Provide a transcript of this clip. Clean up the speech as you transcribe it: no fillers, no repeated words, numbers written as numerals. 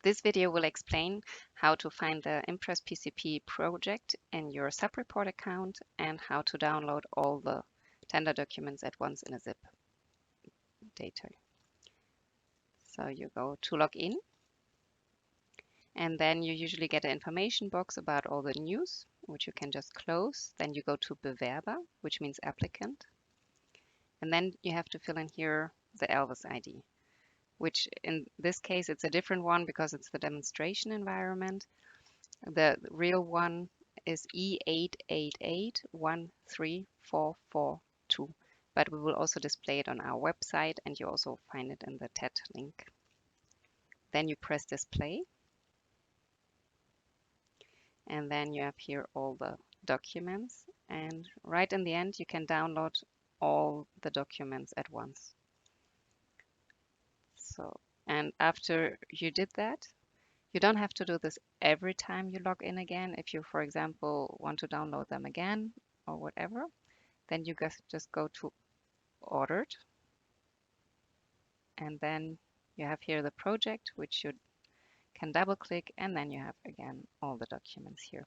This video will explain how to find the Impress PCP project in your SubReport account and how to download all the tender documents at once in a zip data. So you go to log in, and then you usually get an information box about all the news, which you can just close. Then you go to Bewerber, which means applicant. And then you have to fill in here the Elvis ID, which in this case, it's a different one because it's the demonstration environment. The real one is E88813442, but we will also display it on our website, and you also find it in the TED link. Then you press display, and then you have here all the documents, and right in the end you can download all the documents at once. So, and after you did that, you don't have to do this every time you log in again. If you, for example, want to download them again or whatever, then you just go to ordered, and then you have here the project, which you can double click, and then you have again all the documents here.